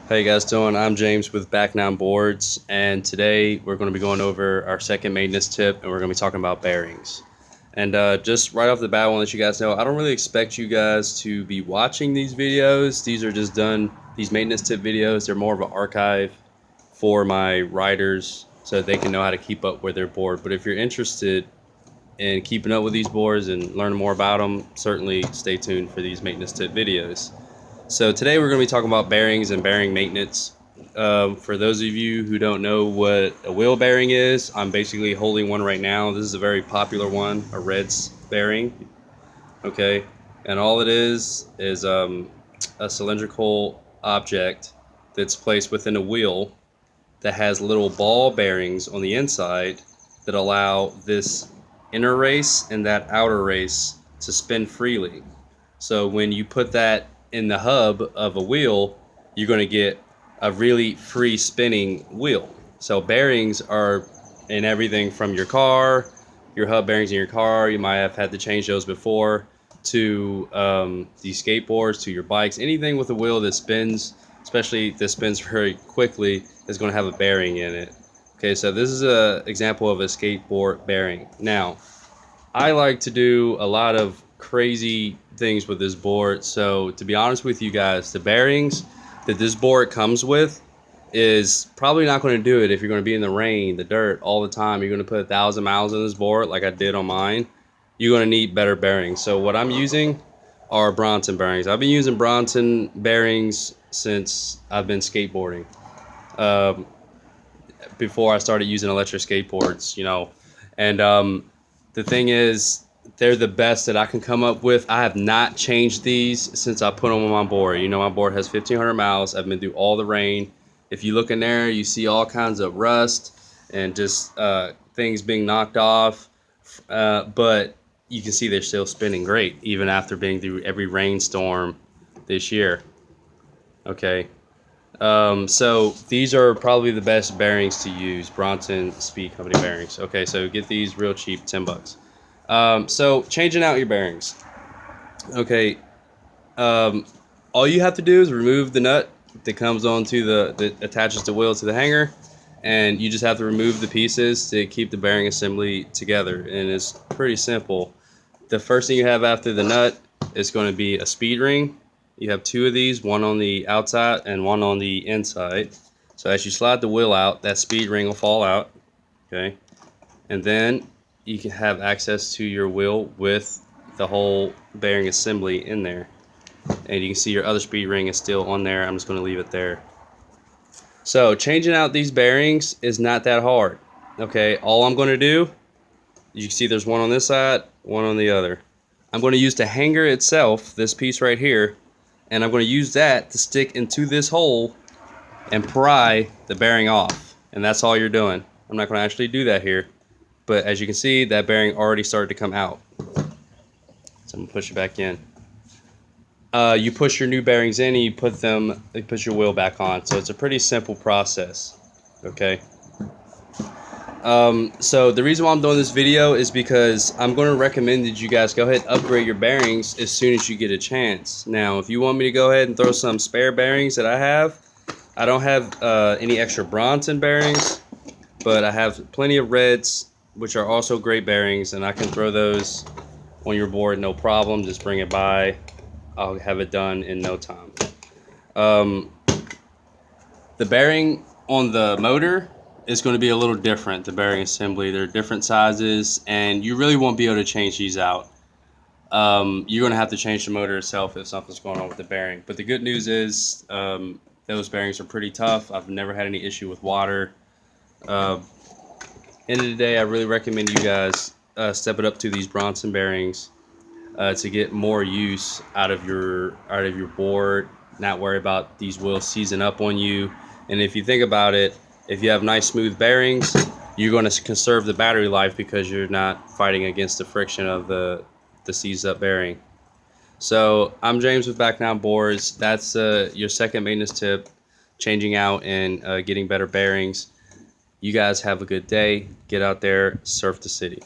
How you guys doing? I'm James with Back Nine Boards, and today we're going to be going over our second maintenance tip, and we're going to be talking about bearings. And just right off the bat, I want to let you guys know I don't really expect you guys to be watching these videos. These are just these maintenance tip videos. They're more of an archive for my riders so that they can know how to keep up with their board. But if you're interested in keeping up with these boards and learning more about them, certainly stay tuned for these maintenance tip videos. So today we're going to be talking about bearings and bearing maintenance. For those of you who don't know what a wheel bearing is, I'm basically holding one right now. This is a very popular one, a Reds bearing. Okay, and all it is a cylindrical object that's placed within a wheel that has little ball bearings on the inside that allow this inner race and that outer race to spin freely. So when you put that in the hub of a wheel, you're going to get a really free spinning wheel. So bearings are in everything from your car, your hub bearings in your car. You might have had to change those before, to these skateboards, to your bikes. Anything with a wheel that spins, especially that spins very quickly, is going to have a bearing in it. Okay, so this is an example of a skateboard bearing. Now, I like to do a lot of crazy things with this board. So to be honest with you guys, the bearings that this board comes with is probably not going to do it if you're going to be in the rain, the dirt all the time. You're going to put 1,000 miles on this board like I did on mine. You're going to need better bearings. So what I'm using are Bronson bearings. I've been using Bronson bearings since I've been skateboarding. Um, Before I started using electric skateboards, and the thing is, they're the best that I can come up with. I have not changed these since I put them on my board. My board has 1,500 miles. I've been through all the rain. If you look in there, you see all kinds of rust and just things being knocked off. But you can see they're still spinning great, even after being through every rainstorm this year. Okay. So these are probably the best bearings to use, Bronson Speed Company bearings. Okay, so get these real cheap, $10. So changing out your bearings. Okay, all you have to do is remove the nut that comes onto that attaches the wheel to the hanger, and you just have to remove the pieces to keep the bearing assembly together. And it's pretty simple. The first thing you have after the nut is going to be a speed ring. You have two of these, one on the outside and one on the inside. So as you slide the wheel out, that speed ring will fall out. Okay, and then you can have access to your wheel with the whole bearing assembly in there. And you can see your other speed ring is still on there. I'm just going to leave it there. So changing out these bearings is not that hard. Okay, all I'm going to do, you can see there's one on this side, one on the other. I'm going to use the hanger itself, this piece right here, and I'm going to use that to stick into this hole and pry the bearing off. And that's all you're doing. I'm not going to actually do that here, but as you can see, that bearing already started to come out. So I'm going to push it back in. You push your new bearings in and you put your wheel back on. So it's a pretty simple process. Okay. So the reason why I'm doing this video is because I'm going to recommend that you guys go ahead and upgrade your bearings as soon as you get a chance. Now, if you want me to go ahead and throw some spare bearings that I don't have any extra Bronson bearings, but I have plenty of Reds, which are also great bearings, and I can throw those on your board no problem. Just bring it by. I'll have it done in no time. The bearing on the motor is going to be a little different, the bearing assembly. They're different sizes, and you really won't be able to change these out. You're going to have to change the motor itself if something's going on with the bearing. But the good news is those bearings are pretty tough. I've never had any issue with water. End of the day, I really recommend you guys step it up to these Bronson bearings to get more use out of your board. Not worry about these wheels seizing up on you. And if you think about it, if you have nice smooth bearings, you're going to conserve the battery life because you're not fighting against the friction of the seized up bearing. So I'm James with Back Nine Boards. That's your second maintenance tip, changing out and getting better bearings. You guys have a good day. Get out there, surf the city.